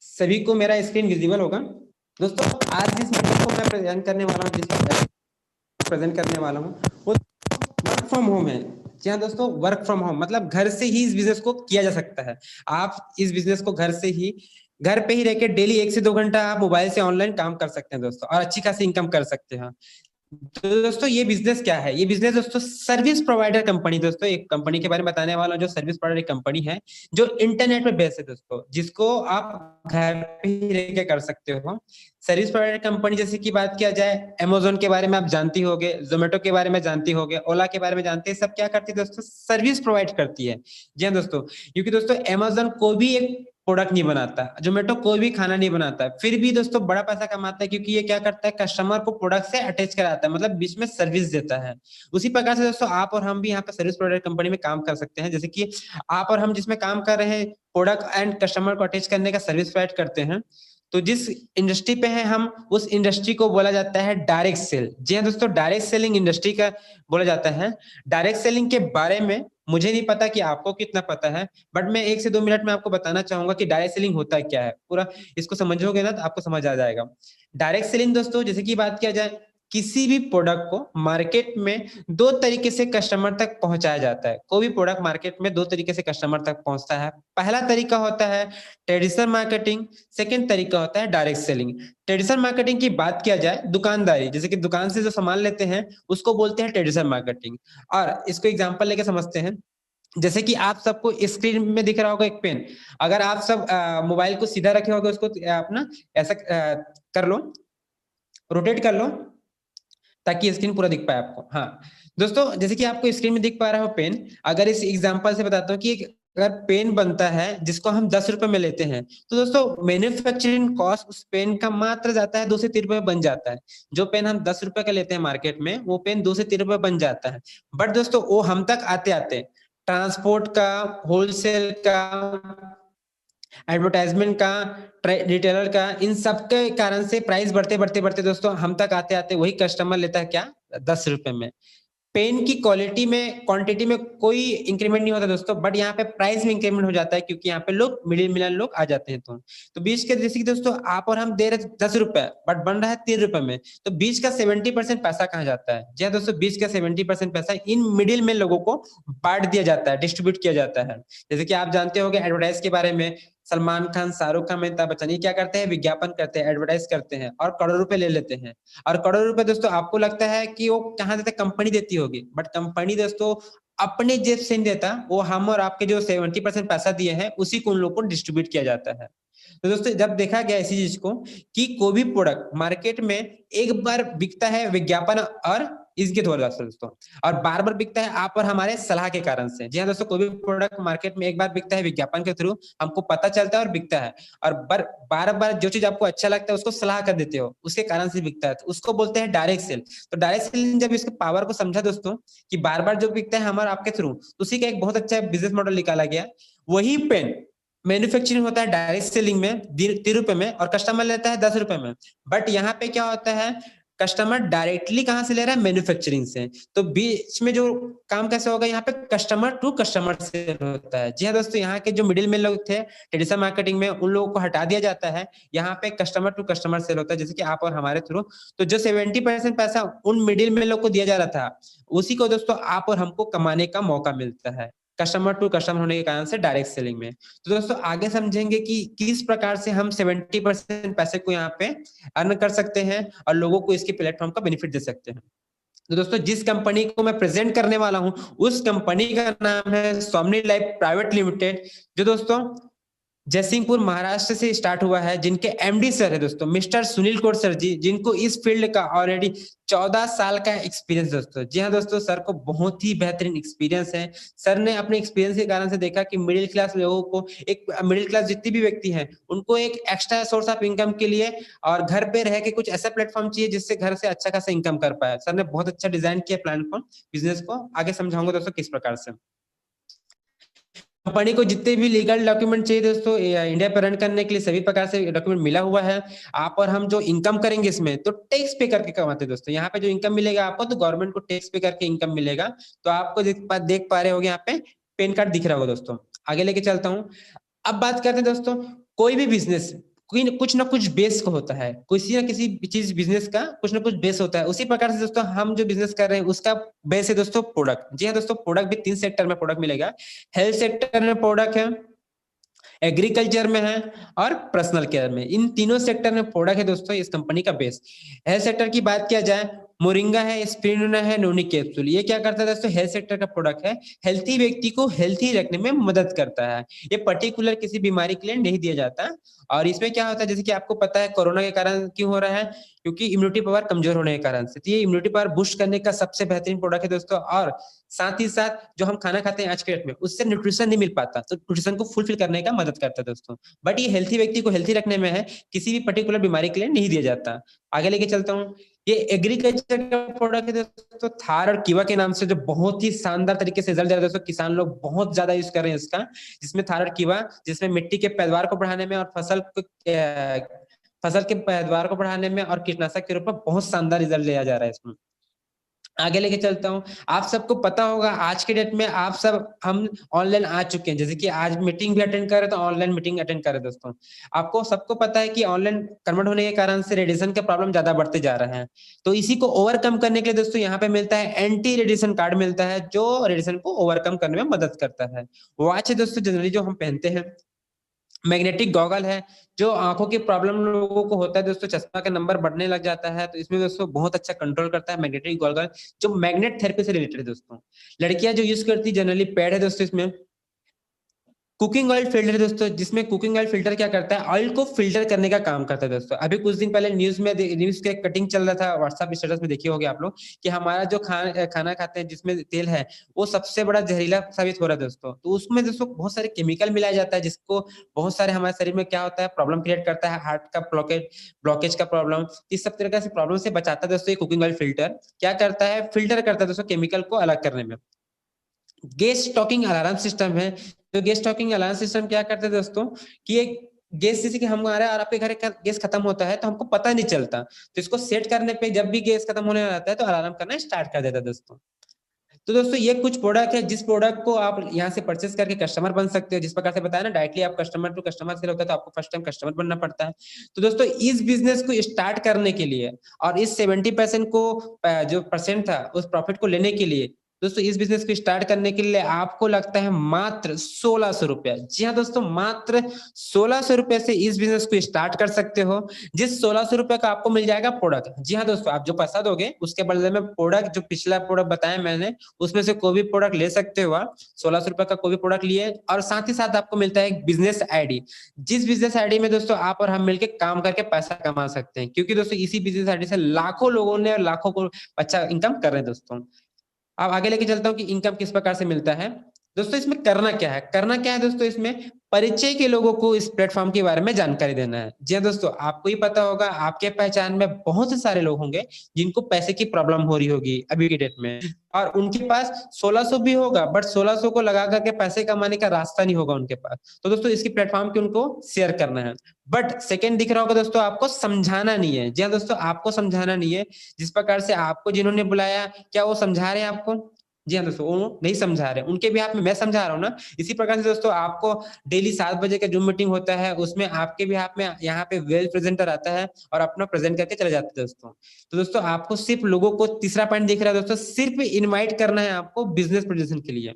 सभी को मेरा स्क्रीन विजिबल होगा। दोस्तों आज जिस मीटिंग को मैं प्रेजेंट करने वाला हूँ वो वर्क फ्रॉम होम है। जी हाँ दोस्तों, वर्क फ्रॉम होम मतलब घर से ही इस बिजनेस को किया जा सकता है। आप इस बिजनेस को घर पे ही रह के डेली 1 से 2 घंटा आप मोबाइल से ऑनलाइन काम कर सकते हैं दोस्तों, और अच्छी खासी इनकम कर सकते हैं। तो दोस्तों ये बिजनेस क्या है? ये बिजनेस दोस्तों सर्विस प्रोवाइडर कंपनी, दोस्तों एक कंपनी के बारे में बताने वाला हूं जो सर्विस प्रोवाइडर कंपनी है, जो इंटरनेट पे बेस्ड है दोस्तों, जिसको आप घर पे ही रह के कर सकते हो। सर्विस प्रोवाइडर कंपनी जैसे कि बात किया जाए, अमेजोन के बारे में आप जानती होगे, जोमेटो के बारे में जानती होगे, ओला के बारे में जानते हैं। सब क्या करती है दोस्तों? सर्विस प्रोवाइड करती है। जी हाँ दोस्तों, क्योंकि दोस्तों अमेजोन को भी एक प्रोडक्ट नहीं बनाता, जोमेटो कोई भी खाना नहीं बनाता, फिर भी दोस्तों बड़ा पैसा कमाता है, क्योंकि ये क्या करता है, कस्टमर को प्रोडक्ट से अटैच कराता है, मतलब बीच में सर्विस देता है। उसी प्रकार से दोस्तों आप और हम भी यहाँ पे सर्विस प्रोवाइडर कंपनी में काम कर सकते हैं। जैसे कि आप और हम जिसमें काम कर रहे हैं, प्रोडक्ट एंड कस्टमर को अटैच करने का सर्विस प्रोवाइड करते हैं। तो जिस इंडस्ट्री पे है हम, उस इंडस्ट्री को बोला जाता है डायरेक्ट सेल। जी हाँ दोस्तों, डायरेक्ट सेलिंग इंडस्ट्री का बोला जाता है। डायरेक्ट सेलिंग के बारे में मुझे नहीं पता कि आपको कितना पता है, बट मैं 1 से 2 मिनट में आपको बताना चाहूंगा कि डायरेक्ट सेलिंग होता क्या है। पूरा इसको समझोगे ना तो आपको समझ आ जाएगा। डायरेक्ट सेलिंग दोस्तों, जैसे कि बात किया जाए, किसी भी प्रोडक्ट को मार्केट में 2 तरीके से कस्टमर तक पहुंचाया जाता है। कोई भी प्रोडक्ट मार्केट में 2 तरीके से कस्टमर तक पहुंचता है। पहला तरीका होता है ट्रेडिशनल मार्केटिंग, सेकेंड तरीका होता है डायरेक्ट सेलिंग। ट्रेडिशनल मार्केटिंग की बात किया जाए, दुकानदारी, जैसे कि दुकान से जो सामान लेते हैं उसको बोलते हैं ट्रेडिशनल मार्केटिंग। और इसको एग्जांपल लेके समझते हैं। जैसे कि आप सबको स्क्रीन में दिख रहा होगा एक पेन। अगर आप सब मोबाइल को सीधा रखे होगे, उसको अपना ऐसा कर लो, रोटेट कर लो, ताकि स्क्रीन पूरा दिख पाए आपको। हाँ दोस्तों, जैसे कि आपको स्क्रीन में दिख पा रहा हो पेन, अगर इस एग्जांपल से बताता हूँ कि एक अगर पेन बनता है जिसको हम 10 रुपए में लेते हैं, तो दोस्तों मैन्युफैक्चरिंग कॉस्ट उस पेन का मात्र जाता है 2 से 3 रुपए बन जाता है। जो पेन हम 10 रुपए का लेते हैं मार्केट में, वो पेन 2 से 3 रुपए बन जाता है। बट दोस्तों वो हम तक आते आते ट्रांसपोर्ट का, होलसेल का, एडवर्टाइजमेंट का, रिटेलर का, इन सब के कारण से प्राइस बढ़ते बढ़ते बढ़ते दोस्तों हम तक आते आते वही कस्टमर लेता है क्या, 10 रुपए में। पेन की क्वालिटी में, क्वांटिटी में कोई इंक्रीमेंट नहीं होता दोस्तों, बट यहाँ पे प्राइस में इंक्रीमेंट हो जाता है, क्योंकि यहाँ पे लोग मिडिल मिलन लोग आ जाते हैं। तो बीच के, जैसे कि दोस्तों आप और हम दे रहे 10 रुपए, बट बन रहा है 3 रुपए में, तो बीच का 70% पैसा कहाँ जाता है? जी हाँ दोस्तों, बीच का 70% पैसा इन मिडिल में लोगों को बांट दिया जाता है, डिस्ट्रीब्यूट किया जाता है। जैसे कि आप जानते होंगे एडवर्टाइज के बारे में, सलमान खान, शाहरुख खान, अमिताभ बच्चन, ये क्या करते हैं, विज्ञापन करते हैं, एडवर्टाइज करते हैं और करोड़ों रुपए ले लेते हैं। और करोड़ों रुपए दोस्तों आपको लगता है कि वो कहाँ देते, कंपनी देती होगी, बट कंपनी दोस्तों अपने जेब से नहीं देता, वो हम और आपके जो 70% पैसा दिए हैं उसी को उन लोगों को डिस्ट्रीब्यूट किया जाता है। तो दोस्तों जब देखा गया इसी चीज को कि कोई भी प्रोडक्ट मार्केट में एक बार बिकता है विज्ञापन और इसके द्वारा से दोस्तों, और बार बार बिकता है आप और हमारे सलाह के कारण से। जी हाँ दोस्तों, कोई भी प्रोडक्ट मार्केट में एक बार बिकता है विज्ञापन के थ्रू, हमको पता चलता है और बिकता है, और बार बार जो चीज आपको अच्छा लगता है उसको सलाह कर देते हो, उसके कारण से बिकता है, तो उसको बोलते हैं डायरेक्ट सेल। तो डायरेक्ट सेल जब इसके पावर को समझा दोस्तों कि बार बार जो बिकता है हमारे आपके थ्रू, तो उसी का एक बहुत अच्छा बिजनेस मॉडल निकाला गया। वही पेन मैन्युफैक्चरिंग होता है डायरेक्ट सेलिंग में 3 रुपए में, और कस्टमर लेता है 10 रुपए में। बट यहाँ पे क्या होता है, कस्टमर डायरेक्टली कहाँ से ले रहा है, मैन्युफैक्चरिंग से। तो बीच में जो काम कैसे होगा, यहाँ पे कस्टमर टू कस्टमर से होता है। जी हाँ दोस्तों, यहाँ के जो मिडिल में लोग थे ट्रेडिशनल मार्केटिंग में, उन लोगों को हटा दिया जाता है। यहाँ पे कस्टमर टू कस्टमर सेल होता है, जैसे कि आप और हमारे थ्रू। तो जो 70% पैसा उन मिडिल में लोग को दिया जा रहा था, उसी को दोस्तों आप और हमको कमाने का मौका मिलता है, कस्टमर टू कस्टमर होने के कारण से डायरेक्ट सेलिंग में। तो दोस्तों आगे समझेंगे कि किस प्रकार से हम 70% पैसे को यहाँ पे अर्न कर सकते हैं और लोगों को इसके प्लेटफॉर्म का बेनिफिट दे सकते हैं। तो दोस्तों जिस कंपनी को मैं प्रेजेंट करने वाला हूं, उस कंपनी का नाम है सोमनी लाइफ प्राइवेट लिमिटेड, जो दोस्तों जयसिंहपुर महाराष्ट्र से स्टार्ट हुआ है, जिनके एमडी सर है दोस्तों मिस्टर सुनील कोट सर जी, जिनको इस फील्ड का ऑलरेडी 14 साल का एक्सपीरियंस दोस्तों। जी हाँ दोस्तों, सर को बहुत ही बेहतरीन एक्सपीरियंस है। सर ने अपने एक्सपीरियंस के कारण से देखा कि मिडिल क्लास लोगों को, एक मिडिल क्लास जितनी भी व्यक्ति हैं, उनको एक एक्स्ट्रा सोर्स ऑफ इनकम के लिए और घर पे रह के कुछ ऐसा प्लेटफॉर्म चाहिए जिससे घर से अच्छा खासा इनकम कर पाए। सर ने बहुत अच्छा डिजाइन किया प्लेटफॉर्म बिजनेस को। आगे समझाऊंगा दोस्तों किस प्रकार से। कंपनी को जितने भी लीगल डॉक्यूमेंट चाहिए दोस्तों, इंडिया पे रन करने के लिए सभी प्रकार से डॉक्यूमेंट मिला हुआ है। आप और हम जो इनकम करेंगे इसमें, तो टैक्स पे करके कमाते हैं दोस्तों। यहाँ पे जो इनकम मिलेगा आपको, तो गवर्नमेंट को टैक्स पे करके इनकम मिलेगा। तो आपको देख पा रहे होगे यहाँ पे पेन कार्ड दिख रहा होगा दोस्तों। आगे लेके चलता हूँ। अब बात करते हैं दोस्तों, कोई भी बिजनेस कुछ ना कुछ बेस को होता है, किसी ना किसी चीज बिजनेस का कुछ ना कुछ बेस होता है। उसी प्रकार से दोस्तों हम जो बिजनेस कर रहे हैं उसका बेस है दोस्तों प्रोडक्ट। जी हाँ दोस्तों, प्रोडक्ट भी 3 सेक्टर में प्रोडक्ट मिलेगा। हेल्थ सेक्टर में प्रोडक्ट है, एग्रीकल्चर में है और पर्सनल केयर में। इन तीनों सेक्टर में प्रोडक्ट है दोस्तों इस कंपनी का बेस। हेल्थ सेक्टर की बात किया जाए, मोरिंगा है, स्पिरुलिना है, नोनी कैप्सूल। ये क्या करता है दोस्तों, हेल्थ सेक्टर का प्रोडक्ट है, हेल्थी व्यक्ति को हेल्थी रखने में मदद करता है। ये पर्टिकुलर किसी बीमारी के लिए नहीं दिया जाता। और इसमें क्या होता है, जैसे कि आपको पता है कोरोना के कारण क्यों हो रहा है, क्योंकि इम्यूनिटी पावर कमजोर होने के कारण से। तो ये इम्यूनिटी पावर बूस्ट करने का सबसे बेहतरीन प्रोडक्ट है दोस्तों। और साथ ही साथ जो हम खाना खाते हैं आज के डेट में, उससे न्यूट्रिशन नहीं मिल पाता, तो न्यूट्रिशन को फुलफिल करने का मदद करता है दोस्तों। बट ये हेल्थी व्यक्ति को हेल्थी रखने में है, किसी भी पर्टिकुलर बीमारी के लिए नहीं दिया जाता। आगे लेके चलता हूँ। ये एग्रीकल्चर का प्रोडक्ट है दोस्तों, थार और कीवा के नाम से, जो बहुत ही शानदार तरीके से रिजल्ट दे रहा है दोस्तों। किसान लोग बहुत ज्यादा यूज कर रहे हैं इसका, जिसमें थार और कीवा, जिसमें मिट्टी के पैदावार को बढ़ाने में और फसल के पैदावार को बढ़ाने में और कीटनाशक के रूप में बहुत शानदार रिजल्ट लिया जा रहा है इसमें। आगे लेके चलता हूँ। आप सबको पता होगा आज के डेट में आप सब हम ऑनलाइन आ चुके हैं, जैसे कि आज मीटिंग भी अटेंड कर रहे तो ऑनलाइन मीटिंग अटेंड कर रहे दोस्तों। आपको सबको पता है कि ऑनलाइन कन्वर्ट होने के कारण से रेडिएशन के प्रॉब्लम ज्यादा बढ़ते जा रहे हैं। तो इसी को ओवरकम करने के लिए दोस्तों यहाँ पे मिलता है एंटी रेडिएशन कार्ड मिलता है, जो रेडिएशन को ओवरकम करने में मदद करता है। वॉच है दोस्तों जनरली जो हम पहनते हैं। मैग्नेटिक गॉगल है, जो आंखों की प्रॉब्लम लोगों को होता है दोस्तों, चश्मा का नंबर बढ़ने लग जाता है, तो इसमें दोस्तों बहुत अच्छा कंट्रोल करता है मैग्नेटिक गॉगल, जो मैग्नेट थेरेपी से रिलेटेड है दोस्तों। लड़कियां जो यूज करती है जनरली पैड है दोस्तों इसमें। कुकिंग ऑयल फिल्टर है दोस्तों, जिसमें कुकिंग ऑयल फिल्टर क्या करता है, ऑयल को फिल्टर करने का काम करता है दोस्तों। अभी कुछ दिन पहले न्यूज के कटिंग चल रहा था, व्हाट्सएप स्टेटस में देखिए होगे आप लोग, कि हमारा जो खाना खाते हैं जिसमें तेल है, वो सबसे बड़ा जहरीला साबित हो रहा है दोस्तों। तो उसमें दोस्तों बहुत सारे केमिकल मिलाया जाता है, जिसको बहुत सारे हमारे शरीर में क्या होता है, प्रॉब्लम क्रिएट करता है, हार्ट का ब्लॉकेज का प्रॉब्लम, इस सब तरह से प्रॉब्लम से बचाता है दोस्तों। ये कुकिंग ऑयल फिल्टर क्या करता है, फिल्टर करता है दोस्तों केमिकल को अलग करने में। गैस स्टॉकिंग अलार्म सिस्टम है। तो गैस स्टॉकिंग अलार्म सिस्टम क्या करते हैं दोस्तों, कि एक गैस, जैसे कि हमारे और आपके घर का गैस खत्म होता है तो हमको पता नहीं चलता, तो इसको सेट करने पे जब भी गैस खत्म होने आता है तो अलार्म करना स्टार्ट कर देता है दोस्तों। तो दोस्तों ये कुछ प्रोडक्ट है, जिस प्रोडक्ट को आप यहाँ से परचेस करके कस्टमर बन सकते हो। जिस प्रकार से बताया ना, डायरेक्टली आप कस्टमर टू कस्टमर सेल होता है, तो आपको फर्स्ट टाइम कस्टमर बनना पड़ता है। तो दोस्तों इस बिजनेस को स्टार्ट करने के लिए और इस 70% को जो परसेंट था उस प्रॉफिट को लेने के लिए, दोस्तों इस बिजनेस को स्टार्ट करने के लिए आपको लगता है मात्र 1600 रुपया। जी हाँ दोस्तों, मात्र 1600 रुपए से इस बिजनेस को स्टार्ट कर सकते हो, जिस 1600 रुपए का आपको मिल जाएगा प्रोडक्ट। जी हाँ दोस्तों, आप जो पैसा दोगे उसके बदले में प्रोडक्ट, जो पिछला प्रोडक्ट बताया मैंने, उसमें से कोई भी प्रोडक्ट ले सकते हो आप। 1600 रुपए का कोई भी प्रोडक्ट लिए, और साथ ही साथ आपको मिलता है एक बिजनेस आईडी, जिस बिजनेस आईडी में दोस्तों आप और हम मिलकर काम करके पैसा कमा सकते हैं। क्योंकि दोस्तों इसी बिजनेस आईडी से लाखों लोगों ने लाखों को अच्छा इनकम कर रहे हैं दोस्तों। अब आगे लेके चलता हूँ कि इनकम किस प्रकार से मिलता है। दोस्तों इसमें करना क्या है, करना क्या है दोस्तों, इसमें परिचय के लोगों को इस प्लेटफॉर्म के बारे में जानकारी देना है। जी हाँ दोस्तों, आपको ही पता होगा, आपके पहचान में बहुत से सारे लोग होंगे जिनको पैसे की प्रॉब्लम हो रही होगी अभी की डेट में, और उनके पास 1600 भी होगा, बट 1600 को लगा करके पैसे कमाने का रास्ता नहीं होगा उनके पास। तो दोस्तों इसकी प्लेटफॉर्म के उनको शेयर करना है। बट सेकंड दिख रहा होगा दोस्तों, आपको समझाना नहीं है। जी हाँ दोस्तों, आपको समझाना नहीं है। जिस प्रकार से आपको जिन्होंने बुलाया, क्या वो समझा रहे हैं आपको? जी हाँ दोस्तों, वो नहीं समझा रहे, उनके भी आप में मैं समझा रहा हूँ ना। इसी प्रकार से दोस्तों आपको डेली 7 बजे का जूम मीटिंग होता है, उसमें आपके भी आप में यहाँ पे वेल प्रेजेंटर आता है और अपना प्रेजेंट करके चले जाते हैं दोस्तों। तो दोस्तों आपको सिर्फ लोगों को, तीसरा पॉइंट दिख रहा है दोस्तों, सिर्फ इनवाइट करना है आपको बिजनेस प्रेजेंटेशन के लिए।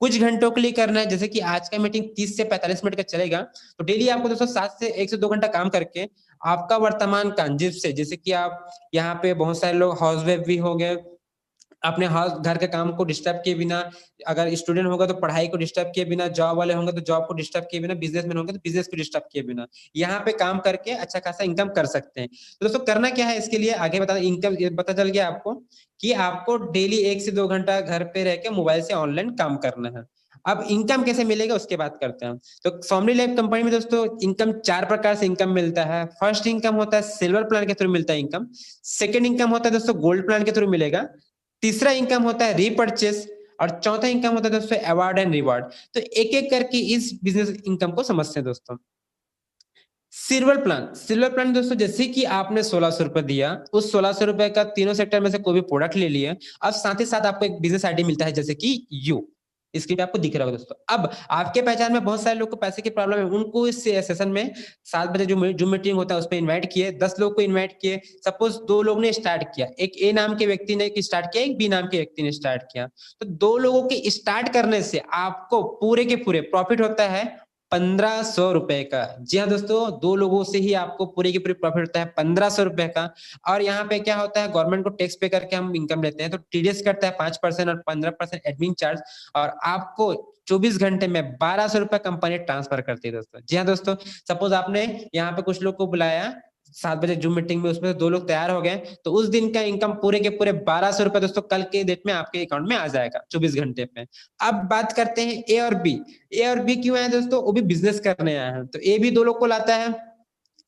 कुछ घंटों के लिए करना है, जैसे कि आज का मीटिंग 30 से 45 मिनट का चलेगा, तो डेली आपको दोस्तों 1 से 2 घंटा काम करके आपका वर्तमान काम, जिससे जैसे कि आप यहाँ पे बहुत सारे लोग हाउस वाइफ भी हो गए, अपने हाउस घर के काम को डिस्टर्ब किए बिना, अगर स्टूडेंट होगा तो पढ़ाई को डिस्टर्ब किए बिना, जॉब वाले होंगे तो जॉब को डिस्टर्ब किए बिना, बिजनेसमैन होंगे तो बिजनेस को डिस्टर्ब किए बिना यहाँ पे काम करके अच्छा खासा इनकम कर सकते हैं। तो दोस्तों करना क्या है इसके लिए, आगे बता, इनकम पता चल गया आपको कि आपको डेली 1 से 2 घंटा घर पे रह के मोबाइल से ऑनलाइन काम करना है। अब इनकम कैसे मिलेगा उसके बात करते हैं। तो सोमनी लैब कंपनी में दोस्तों इनकम 4 प्रकार से इनकम मिलता है। फर्स्ट इनकम होता है सिल्वर प्लान के थ्रू मिलता है इनकम। सेकंड इनकम होता है दोस्तों गोल्ड प्लान के थ्रू मिलेगा। तीसरा इनकम होता है रीपर्चेस, और चौथा इनकम होता है दोस्तों अवार्ड एंड रिवार्ड। तो एक एक करके इस बिजनेस इनकम को समझते हैं दोस्तों। सिल्वर प्लान दोस्तों, जैसे कि आपने 1600 रुपए दिया, उस 1600 रुपए का तीनों सेक्टर में से कोई भी प्रोडक्ट ले लिए, अब साथ ही साथ आपको एक बिजनेस आईडी मिलता है, जैसे कि यू, स्क्रीन पे आपको दिख रहा होगा दोस्तों। अब आपके पहचान में बहुत सारे लोग को पैसे की प्रॉब्लम है, उनको इस सेशन में 7 बजे जो जूम मीटिंग होता है उसमें इन्वाइट किए, 10 लोग को इन्वाइट किए। सपोज 2 लोग ने स्टार्ट किया, एक ए नाम के व्यक्ति ने स्टार्ट किया, एक बी नाम के व्यक्ति ने स्टार्ट किया, तो 2 लोगों के स्टार्ट करने से आपको पूरे के पूरे प्रॉफिट होता है 1500 रुपए का। जी हाँ दोस्तों, 2 लोगों से ही आपको पूरे के पूरे प्रॉफिट होता है 1500 रुपए का। और यहाँ पे क्या होता है, गवर्नमेंट को टैक्स पे करके हम इनकम लेते हैं, तो टीडीएस कटता है 5% और 15% एडमिन चार्ज, और आपको 24 घंटे में 1200 रुपए कंपनी ट्रांसफर करती है दोस्तों। जी हाँ दोस्तों, सपोज आपने यहाँ पे कुछ लोग को बुलाया 7 बजे जूम मीटिंग में, उसमें से 2 लोग तैयार हो गए, तो उस दिन का इनकम पूरे के पूरे 1200 रुपए दोस्तों कल के डेट में आपके अकाउंट में आ जाएगा 24 घंटे पे। अब बात करते हैं ए और बी। ए और बी क्यों आए दोस्तों, वो भी बिजनेस करने आए हैं, तो ए भी 2 लोग को लाता है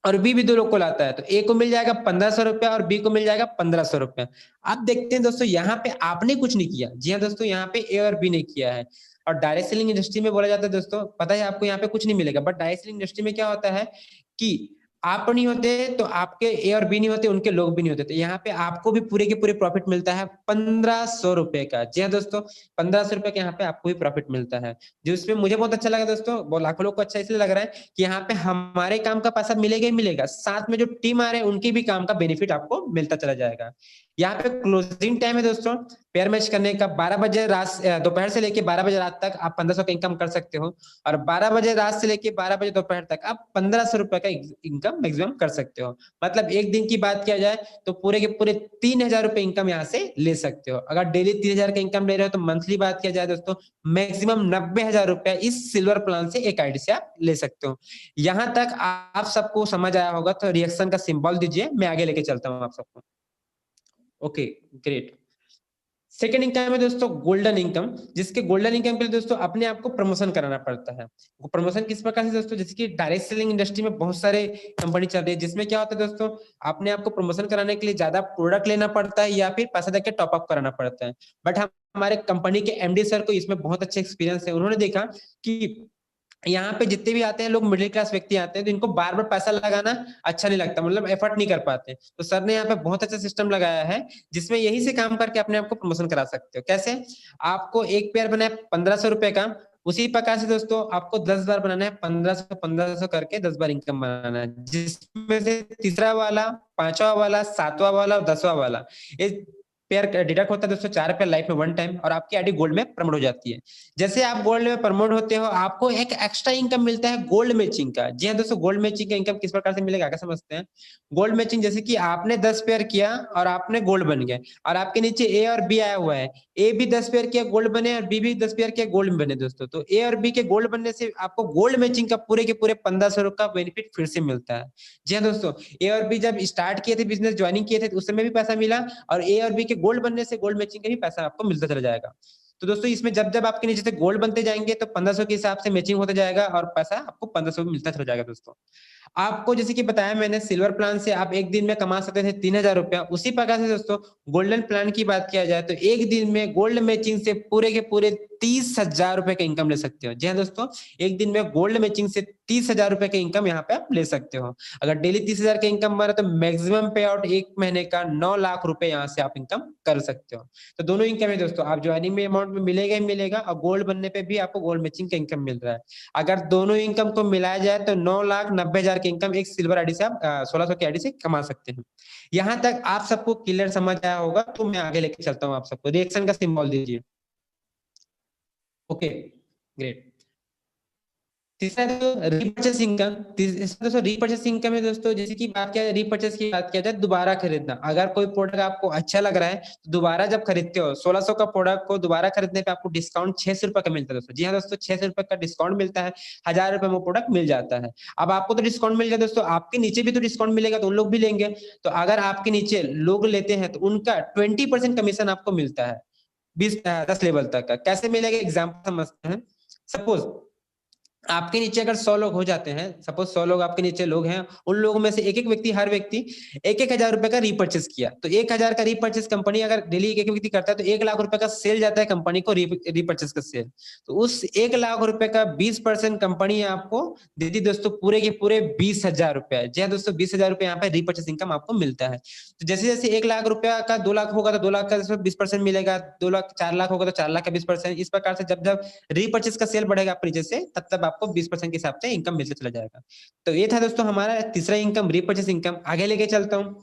और बी भी 2 लोग को लाता है, तो ए को मिल जाएगा 1500 रुपया और बी को मिल जाएगा 1500 रुपया। अब देखते हैं दोस्तों, यहाँ पे आपने कुछ नहीं किया। जी हाँ दोस्तों, यहाँ पे ए और बी ने किया है। और डायरेक्ट सेलिंग इंडस्ट्री में बोला जाता है दोस्तों, पता है आपको यहाँ पे कुछ नहीं मिलेगा, बट डायरेक्ट सेलिंग इंडस्ट्री में क्या होता है कि आप नहीं होते तो आपके ए और बी नहीं होते, उनके लोग भी नहीं होते, तो यहाँ पे आपको भी पूरे के पूरे प्रॉफिट मिलता है 1500 रुपए का। जी हाँ दोस्तों, 1500 रुपए का यहाँ पे आपको भी प्रॉफिट मिलता है, जिसमें मुझे बहुत अच्छा लगा दोस्तों, वो लाखों लोग को अच्छा इसलिए लग रहा है कि यहाँ पे हमारे काम का पैसा मिलेगा ही मिलेगा, साथ में जो टीम आ रहे हैं उनकी भी काम का बेनिफिट आपको मिलता चला जाएगा। यहाँ पे क्लोजिंग टाइम है दोस्तों पेयर मैच करने का, 12 बजे रात दोपहर से लेके 12 बजे रात तक आप 1500 का इनकम कर सकते हो, और 12 बजे रात से लेके 12 बजे दोपहर तक आप 1500 रुपए का इनकम मैक्सिमम कर सकते हो। मतलब एक दिन की बात किया जाए तो पूरे के पूरे 3000 रुपए इनकम यहाँ से ले सकते हो। अगर डेली 3000 का इनकम ले रहे हो तो मंथली बात किया जाए दोस्तों, मैक्सिमम 90,000 रुपए इस सिल्वर प्लान से एक आईडी से आप ले सकते हो। यहाँ तक आप सबको समझ आया होगा, तो रिएक्शन का सिंबल दीजिए, मैं आगे लेके चलता हूँ आप सबको। Okay great. सेकेंड इनकम है दोस्तों गोल्डन इनकम, जिसके गोल्डन इनकम के लिए दोस्तों अपने आप को प्रमोशन कराना पड़ता है। वो प्रमोशन किस प्रकार से दोस्तों, जैसे कि डायरेक्ट सेलिंग इंडस्ट्री में बहुत सारे कंपनी चल रही है, जिसमें क्या होता है दोस्तों, अपने आप को प्रमोशन कराने के लिए ज्यादा प्रोडक्ट लेना पड़ता है या फिर पैसा देकर टॉप अप कराना पड़ता है। बट हम हमारे कंपनी के एमडी सर को इसमें बहुत अच्छा एक्सपीरियंस है, उन्होंने देखा कि यहाँ पे जितने भी आते हैं लोग, मिडिल क्लास व्यक्ति आते हैं, तो इनको बार बार पैसा लगाना अच्छा नहीं लगता, मतलब एफर्ट नहीं कर पाते, तो सर ने यहाँ पे बहुत अच्छा सिस्टम लगाया है, जिसमें यही से काम करके अपने आप को प्रमोशन करा सकते हो। कैसे, आपको एक पेयर बनाए 1500 रुपए का, उसी प्रकार से दोस्तों आपको 10 बार बनाना है, 1500 1500 करके 10 बार इनकम बनाना है, जिसमें से तीसरा वाला, पांचवा वाला, सातवां वाला और 10वां वाला ये पेयर डिडक्ट होता है दोस्तों 4 पेयर लाइफ में 1 टाइम, और आपकी आईडी गोल्ड में प्रमोट हो जाती है। जैसे आप गोल्ड में प्रमोट होते हो, आपको एक एक्स्ट्रा इनकम मिलता है गोल्ड मैचिंग का। जी हाँ दोस्तों, गोल्ड मैचिंग का इनकम किस प्रकार से मिलेगा, क्या समझते हैं। गोल्ड मैचिंग जैसे कि आपने 10 पेयर किया और आपने गोल्ड बन गए, और आपके नीचे ए और बी आया हुआ है, ए भी 10 पेयर किया गोल्ड बने और बी भी 10 पेयर किया गोल्ड बने दोस्तों, तो ए और बी के गोल्ड बनने से आपको गोल्ड मैचिंग का पूरे के पूरे 1500 का बेनिफिट फिर से मिलता है। जी हाँ दोस्तों, ए और बी जब स्टार्ट किए थे, बिजनेस ज्वाइनिंग किए थे, उस समय भी पैसा मिला, और ए और बी के गोल्ड बनने से गोल्ड मैचिंग का भी पैसा आपको मिलता चला जाएगा। तो दोस्तों इसमें जब जब आपके नीचे से गोल्ड बनते जाएंगे तो 1500 के हिसाब से मैचिंग होता जाएगा और पैसा आपको 1500 मिलता चला जाएगा दोस्तों। आपको जैसे कि बताया मैंने, सिल्वर प्लान से आप एक दिन में कमा सकते थे 3000 रुपया, उसी प्रकार से दोस्तों गोल्डन प्लान की बात किया जाए तो एक दिन में गोल्ड मैचिंग से पूरे के पूरे 30,000 रुपए का इनकम ले सकते हो। जी हाँ दोस्तों, एक दिन में गोल्ड मैचिंग से 30,000 रुपए का इनकम यहाँ पे आप ले सकते हो। अगर डेली 30,000 का इनकम बना तो मैक्सिमम पे आउट एक महीने का 9 लाख रुपए यहाँ से आप इनकम कर सकते हो। तो दोनों इनकम है दोस्तों, आप ज्वाइनिंग में अमाउंट में मिलेगा ही मिलेगा, और गोल्ड बनने पे भी आपको गोल्ड मैचिंग का इनकम मिल रहा है। अगर दोनों इनकम को मिलाया जाए तो 9,90,000 की इनकम एक सिल्वर आईडी से आप 1600 की आईडी से कमा सकते हैं। यहाँ तक आप सबको क्लियर समझ आया होगा, तो मैं आगे लेके चलता हूँ आप सबको। रिएक्शन का सिंबल दीजिए। Okay great. तीसरा तो रीपर्चेस इनकम। दोस्तों रीपर्चेस इनकम है दोस्तों, जैसे कि बात किया रीपर्चेस की बात किया जाए, दोबारा खरीदना। अगर कोई प्रोडक्ट आपको अच्छा लग रहा है तो दोबारा जब खरीदते हो, 1600 का प्रोडक्ट को दोबारा खरीदने पे आपको डिस्काउंट 600 रुपए का मिलता है दोस्तों। जी हाँ दोस्तों, 600 रुपए का डिस्काउंट मिलता है, 1000 रुपए में प्रोडक्ट मिल जाता है। अब आपको तो डिस्काउंट मिल गया दोस्तों, आपके नीचे भी तो डिस्काउंट मिलेगा, तो उन लोग भी लेंगे। तो अगर आपके नीचे लोग लेते हैं तो उनका 20% कमीशन आपको मिलता है 10 लेवल तक का। कैसे मिलेगा, एग्जाम्पल समझते हैं। सपोज आपके नीचे अगर 100 लोग हो जाते हैं, सपोज 100 लोग आपके नीचे लोग हैं, उन लोगों में से एक-एक व्यक्ति, हर व्यक्ति 1-1 हज़ार रुपए का रीपर्चेज़ किया, तो 1,000 का रीपर्चेज़ कंपनी अगर डेली एक-एक व्यक्ति करता है, तो 1 लाख रुपए का सेल जाता है कंपनी को, रीपर्चेज़ का सेल। तो उस 1 लाख रुपए का 20% कंपनी आपको देती दोस्तों, पूरे के पूरे 20,000 रुपए। जी हाँ दोस्तों, 20,000 रुपए यहाँ पे रीपर्चेज़ इनकम आपको मिलता है। तो जैसे-जैसे 1 लाख रुपया का 2 लाख होगा, तो 2 लाख का इसमें 20% मिलेगा, 2 लाख 4 लाख होगा, तो 4 लाख का 20%, इस प्रकार से जब-जब रीपर्चेज़ का सेल बढ़ेगा आपके नीचे से, तब-तब आपको 20% के हिसाब से इनकम मिलता चला जाएगा। तो ये था दोस्तों हमारा तीसरा इनकम, रीपर्चेज़ इनकम। आगे लेके चलता हूँ।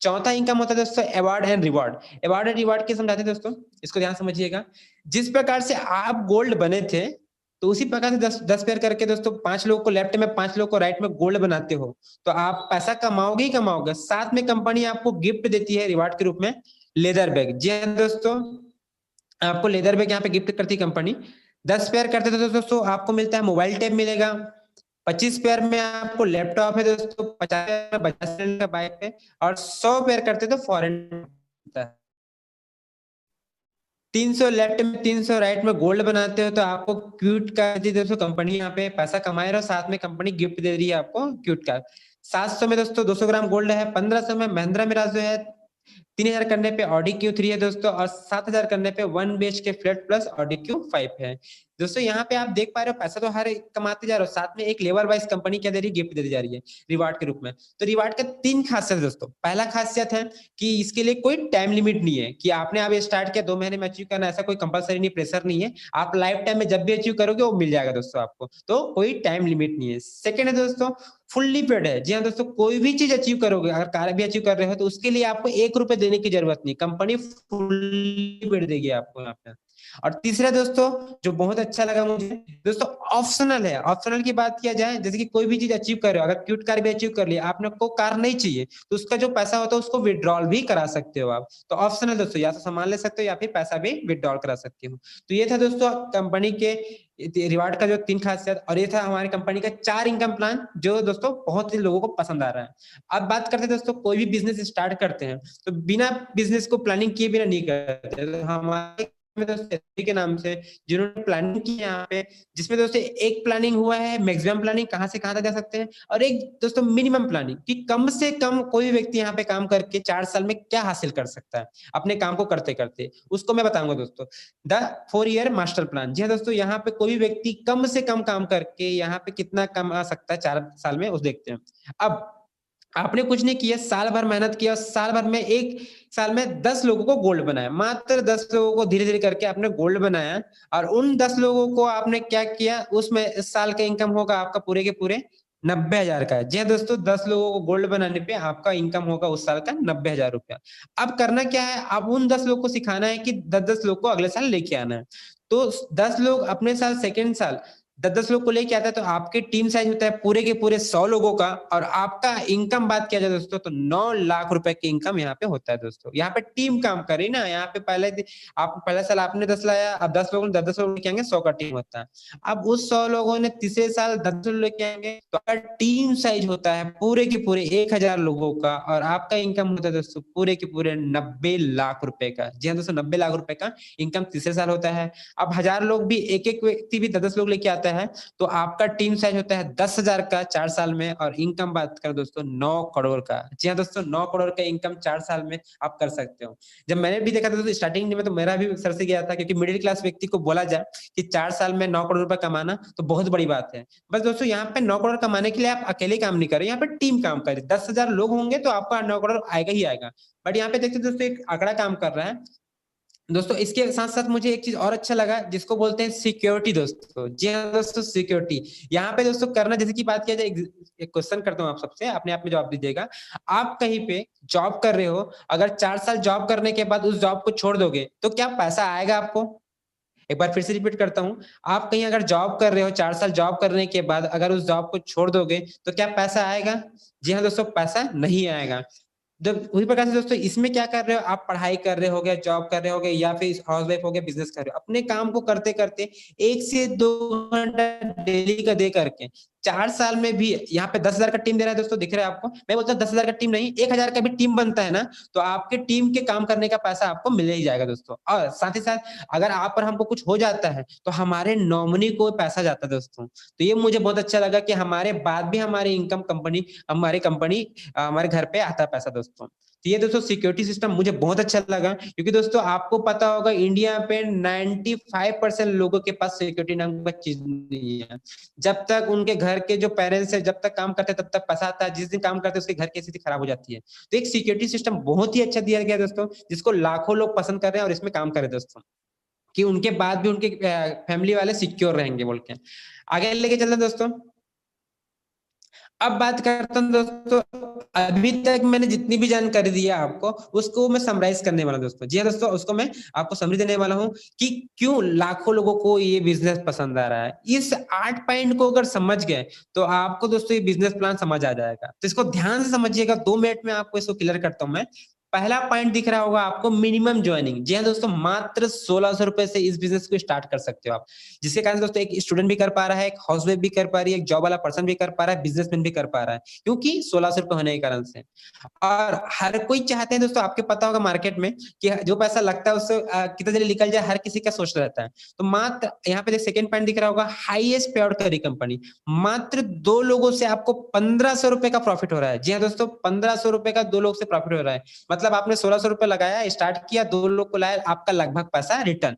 चौथा इनकम होता है दोस्तों award and reward. Award and reward क्या समझाते हैं दोस्तों? इसको ध्यान से समझिएगा। जिस प्रकार से आप गोल्ड बने थे, तो उसी प्रकार से 10 पेयर करके दोस्तों 5 लोगों को लेफ्ट में, 5 लोगों को राइट में गोल्ड बनाते हो, तो आप पैसा कमाओगे ही कमाओगे। साथ में कंपनी आपको गिफ्ट देती है रिवार्ड के रूप में, लेदर बैग। जी हाँ दोस्तों, आपको लेदर बैग यहाँ पे गिफ्ट करती है कंपनी। 10 पेयर करते तो दोस्तों आपको मिलता है मोबाइल टैब मिलेगा। 25 पेयर में आपको लैपटॉप है दोस्तों, 50 पेयर में बजाज फाइनेंस का बाइक है, और 100 पेयर करते तो फॉरेन मिलता है। 300 लेफ्ट में, 300 राइट में गोल्ड बनाते हो, तो आपको क्यूट कार्ड दी दोस्तों कंपनी, यहाँ पे पैसा कमा रहे हो, साथ में कंपनी गिफ्ट दे रही है आपको क्यूट कार्ड। 700 में दोस्तों 200 ग्राम गोल्ड है, 1500 में महिंद्रा मिराज है, 3000 करने पे ऑडी Q3 है दोस्तों, और 7000 करने पे 1 BHK flat plus Audi Q5 है। दोस्तों यहाँ पे आप देख पा रहे हो, पैसा तो हर एक कमाते जा रहे हो, साथ में एक लेवल वाइज कंपनी क्या दे रही है, गिफ्ट दे दी जा रही है रिवार्ड के रूप में। तो रिवार्ड का 3 खासियत है दोस्तों। पहला खासियत है कि इसके लिए कोई टाइम लिमिट नहीं है कि आपने अब स्टार्ट किया 2 महीने में अचीव करना, ऐसा कोई कंपल्सरी नहीं, प्रेशर नहीं है। आप लाइफ टाइम में जब भी अचीव करोगे वो मिल जाएगा दोस्तों आपको, तो कोई टाइम लिमिट नहीं है। सेकंड है दोस्तों, फुल्ली पेड है। जी हाँ दोस्तों, कोई भी चीज अचीव करोगे, अगर कार्य भी अचीव कर रहे हो, तो उसके लिए आपको 1 रुपए देने की जरूरत नहीं, कंपनी फुल्ली पेड देगी आपको यहाँ पे। और तीसरा दोस्तों, जो बहुत अच्छा लगा मुझे दोस्तों, ऑप्शनल है। ऑप्शनल की बात किया जाए, जैसे कि कोई भी चीज अचीव कर रहे हो, अगर क्यूट कार भी अचीव कर लिया आपने, को कार नहीं चाहिए, तो उसका जो पैसा होता है उसको विड्रॉल भी करा सकते हो आप। तो ऑप्शनल दोस्तों, या तो सामान ले सकते हो या फिर पैसा भी विड्रॉल करा सकते हो। तो ये था दोस्तों कंपनी के रिवार्ड का जो 3 खासियत, और ये था हमारी कंपनी का 4 इनकम प्लान, जो दोस्तों बहुत ही लोगों को पसंद आ रहा है। अब बात करते हैं दोस्तों, कोई भी बिजनेस स्टार्ट करते हैं तो बिना बिजनेस को प्लानिंग किए बिना नहीं करते। तो हमारे में दोस्तों SC के नाम से जिन्होंने प्लानिंग की है यहाँ पे, जिसमें दोस्तों एक प्लानिंग हुआ है मैक्सिमम प्लानिंग, कहाँ से कहाँ तक जा सकते हैं, और एक दोस्तों मिनिमम प्लानिंग कि कम से कम कोई भी व्यक्ति यहाँ पे काम करके 4 साल में क्या हासिल कर सकता है अपने काम को करते करते, उसको मैं बताऊंगा दोस्तों। The 4 year master plan. जी हाँ दोस्तों, यहाँ पे कोई व्यक्ति कम से कम काम करके यहाँ पे कितना कमा सकता है 4 साल में, उस देखते हैं। अब आपने कुछ नहीं किया, साल भर मेहनत किया, साल भर में 1 साल में 10 लोगों को गोल्ड बनाया, मात्र 10 लोगों को धीरे-धीरे करके आपने गोल्ड बनाया, और उन 10 लोगों को आपने क्या किया, उसमें इस साल का इनकम होगा आपका पूरे के पूरे 90,000 का है। जी हाँ दोस्तों, 10 लोगों को गोल्ड बनाने पे आपका इनकम होगा उस साल का 90,000 रुपया। अब करना क्या है, अब उन 10 लोगों को सिखाना है कि 10-10 लोग को अगले साल लेके आना है। तो 10 लोग अपने साल सेकंड साल 10-10 लोग को लेके आता है, तो आपके टीम साइज होता है पूरे के पूरे 100 लोगों का, और आपका इनकम बात किया जाए दोस्तों, तो 9 लाख रुपए की इनकम यहाँ पे होता है दोस्तों। यहाँ पे टीम काम करे ना, यहाँ पे पहले साल आपने 10 लाया, अब 10 लोग 10-10 लोग लेके आएंगे, 100 का टीम होता है। अब उस 100 लोगों ने तीसरे साल 10 लोग लेके आएंगे, तो आपका टीम साइज होता है पूरे के पूरे 1,000 लोगों का, और आपका इनकम होता है दोस्तों पूरे के पूरे 90 लाख रुपए का। जी हाँ दोस्तों, 90 लाख रुपए का इनकम तीसरे साल होता है। अब 1000 लोग भी, एक-एक व्यक्ति भी 10-10 लोग लेके आता है, तो आपका टीम साइज होता है 10,000 का 4 साल में, और इनकम बात करें दोस्तों 9 करोड़ का। जी हाँ दोस्तों, 9 करोड़ का इनकम 4 साल में आप कर सकते हो। जब मैंने भी देखा था तो स्टार्टिंग में तो मेरा भी सर से गया था, क्योंकि मिडिल क्लास व्यक्ति को बोला जाए कि 4 साल में 9 करोड़ रुपए कमाना तो बहुत बड़ी बात है। बस दोस्तों, यहाँ पे 9 करोड़ कमाने के लिए आप अकेले काम नहीं कर रहे, यहाँ पे टीम काम कर रही है। 10,000 लोग होंगे तो आपका 9 करोड़ आएगा ही आएगा। बट यहाँ पे देखते दोस्तों एक आंकड़ा काम कर रहा है दोस्तों। इसके साथ-साथ मुझे एक चीज़ और अच्छा लगा, जिसको बोलते हैं सिक्योरिटी दोस्तों। जी हाँ दोस्तों, सिक्योरिटी। यहाँ पे दोस्तों करना, जैसे कि बात किया जाए, एक क्वेश्चन करता हूँ आप सबसे, अपने आप में जवाब दीजिएगा। आप कहीं पे जॉब कर रहे हो, अगर 4 साल जॉब करने के बाद उस जॉब को छोड़ दोगे, तो क्या पैसा आएगा आपको? एक बार फिर से रिपीट करता हूँ। आप कहीं अगर जॉब कर रहे हो, 4 साल जॉब करने के बाद अगर उस जॉब को छोड़ दोगे, तो क्या पैसा आएगा? जी हाँ दोस्तों, पैसा नहीं आएगा। जब उसी प्रकार से दोस्तों इसमें क्या कर रहे हो, आप पढ़ाई कर रहे होगे, जॉब कर रहे होगे, या फिर हाउस वाइफ हो गया, बिजनेस कर रहे हो, अपने काम को करते करते 1 से 2 घंटा डेली का दे करके 4 साल में भी यहाँ पे 10,000 का टीम दे रहा है दोस्तों, दिख रहा है आपको? मैं बोलता हूँ 10,000 का टीम नहीं, 1,000 का भी टीम बनता है ना, तो आपके टीम के काम करने का पैसा आपको मिल ही जाएगा दोस्तों। और साथ ही साथ अगर आप और हमको कुछ हो जाता है, तो हमारे नॉमिनी को पैसा जाता है दोस्तों। तो ये मुझे बहुत अच्छा लगा कि हमारे बाद भी हमारी इनकम कंपनी हमारी कंपनी हमारे घर पे आता है पैसा दोस्तों। तो ये दोस्तों सिक्योरिटी सिस्टम मुझे बहुत अच्छा लगा, क्योंकि दोस्तों आपको पता होगा इंडिया पे 95% लोगों के पास सिक्योरिटी नाम का चीज नहीं है। जब तक उनके घर के जो पेरेंट्स है जब तक काम करते तब तक पैसा आता है, जिस दिन काम करते उसके घर की स्थिति खराब हो जाती है। तो एक सिक्योरिटी सिस्टम बहुत ही अच्छा दिया गया दोस्तों, जिसको लाखों लोग पसंद कर रहे हैं और इसमें काम कर रहे हैं दोस्तों, कि उनके बाद भी उनके फैमिली वाले सिक्योर रहेंगे बोल के। आगे लेके चलते हैं दोस्तों। अब बात करता हूँ दोस्तों, अभी तक मैंने जितनी भी जानकारी दी है आपको, उसको मैं समराइज करने वाला हूँ दोस्तों। जी हाँ दोस्तों, उसको मैं आपको समरी देने वाला हूँ कि क्यों लाखों लोगों को ये बिजनेस पसंद आ रहा है। इस 8 पॉइंट को अगर समझ गए तो आपको दोस्तों ये बिजनेस प्लान समझ आ जाएगा। तो इसको ध्यान से समझिएगा, 2 मिनट में आपको इसको क्लियर करता हूँ मैं। पहला पॉइंट दिख रहा होगा आपको, मिनिमम ज्वाइनिंग। जी हाँ दोस्तों, मात्र 1600 रुपए से इस बिजनेस को स्टार्ट कर सकते हो आप, जिसके कारण दोस्तों एक स्टूडेंट भी कर पा रहा है, एक हाउसवाइफ भी कर पा रही है, एक जॉब वाला पर्सन भी कर पा रहा है, बिजनेसमैन भी कर पा रहा है, क्योंकि 1600 रुपए होने के कारण से। और हर कोई चाहते हैं दोस्तों, आपके पता होगा मार्केट में कि जो पैसा लगता है उससे कितना जल्दी निकल जाए, हर किसी का सोच रहता है। तो मात्र यहाँ पे सेकंड पॉइंट दिख रहा होगा, हाईएस्ट पे आउट करी कंपनी। मात्र 2 लोगों से आपको 1500 रुपए का प्रॉफिट हो रहा है। जी हाँ दोस्तों, 1500 रुपए का 2 लोग से प्रॉफिट हो रहा है। मतलब आपने 1600 रुपए लगाया, स्टार्ट किया, 2 लोग को लाया, आपका लगभग पैसा रिटर्न।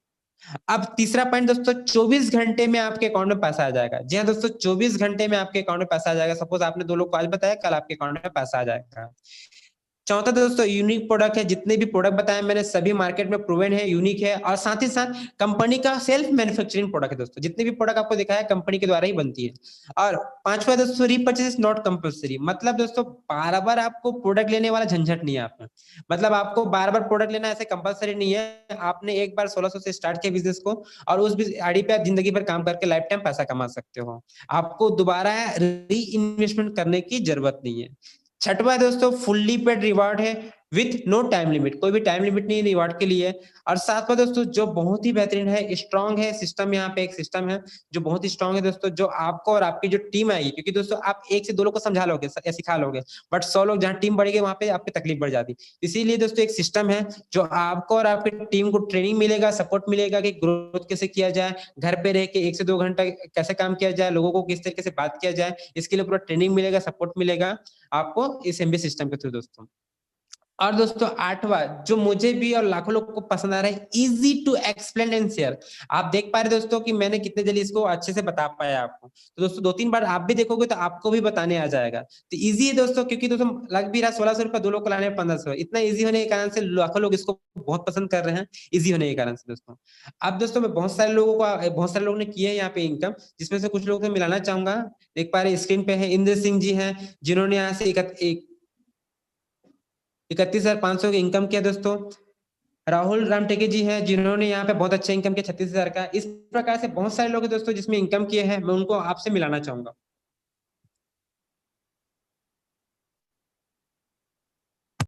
अब तीसरा पॉइंट दोस्तों, 24 घंटे में आपके अकाउंट में पैसा आ जाएगा। जी हाँ दोस्तों, 24 घंटे में आपके अकाउंट में पैसा आ जाएगा। सपोज आपने 2 लोग को आज बताया, कल आपके अकाउंट में पैसा आ जाएगा। चौथा दोस्तों, यूनिक प्रोडक्ट है। जितने भी प्रोडक्ट बताए मैंने सभी मार्केट में प्रूवन है, यूनिक है, और साथ ही साथ कंपनी का सेल्फ मैन्युफैक्चरिंग प्रोडक्ट है दोस्तों। जितने भी प्रोडक्ट आपको दिखाया कंपनी के द्वारा ही बनती है। और पांचवा दोस्तों, रीपर्चेज इज नॉट कंपल्सरी। मतलब दोस्तों बार बार आपको प्रोडक्ट लेने वाला झंझट नहीं है आपका। मतलब आपको बार बार प्रोडक्ट लेना ऐसे कंपल्सरी नहीं है। आपने एक बार 1600 से स्टार्ट किया बिजनेस को, और उस आईडी पे आप जिंदगी भर काम करके लाइफ टाइम पैसा कमा सकते हो। आपको दोबारा री इन्वेस्टमेंट करने की जरूरत नहीं है। छठवा दोस्तों, फुल्ली पेड रिवार्ड है विथ नो टाइम लिमिट। कोई भी टाइम लिमिट नहीं रिवार्ड के लिए। और सातवां दोस्तों, जो बहुत ही बेहतरीन है, स्ट्रांग है सिस्टम। यहाँ पे एक सिस्टम है जो बहुत ही स्ट्रांग है दोस्तों, जो आपको और आपकी जो टीम आएगी, क्योंकि दोस्तों आप 1 से 2 लोग को समझा लोगे या सिखा लोगे, बट 100 लोग जहाँ टीम बढ़ेगी वहां पे आपकी तकलीफ बढ़ जाती। इसीलिए दोस्तों एक सिस्टम है जो आपको और आपकी टीम को ट्रेनिंग मिलेगा, सपोर्ट मिलेगा कि ग्रोथ कैसे किया जाए, घर पे रह के 1 से 2 घंटा कैसे काम किया जाए, लोगों को किस तरीके से बात किया जाए, इसके लिए पूरा ट्रेनिंग मिलेगा, सपोर्ट मिलेगा आपको इस एमबी सिस्टम के थ्रू दोस्तों। और दोस्तों 8वां, जो मुझे भी और लाखों लोगों को पसंद आ रहा है, easy to explain and share. आप देख पा रहे दोस्तों कि मैंने कितने जल्दी इसको अच्छे से बता पाया आपको। तो दोस्तों 2-3 बार आप भी देखोगे तो आपको भी बताने आ जाएगा। तो इजी है दोस्तों, क्योंकि दोस्तों लग भी रहा 1600 रुपए 2 लोग को लाने में 1500। इतना इजी होने के कारण से लाखों लोग इसको बहुत पसंद कर रहे हैं, इजी होने के कारण से दोस्तों। अब दोस्तों मैं बहुत सारे लोगों ने किए हैं यहाँ पे इनकम, जिसमें से कुछ लोगों को मिलाना चाहूंगा। देख पा रहे स्क्रीन पे है, इंद्र सिंह जी हैं, जिन्होंने यहाँ से 31,500 की इनकम किया दोस्तों। राहुल रामटेके जी हैं, जिन्होंने यहाँ पे बहुत अच्छा इनकम किया 36,000 का। इस प्रकार से बहुत सारे लोग हैं दोस्तों जिसमें इनकम किए हैं, मैं उनको आपसे मिलाना चाहूंगा।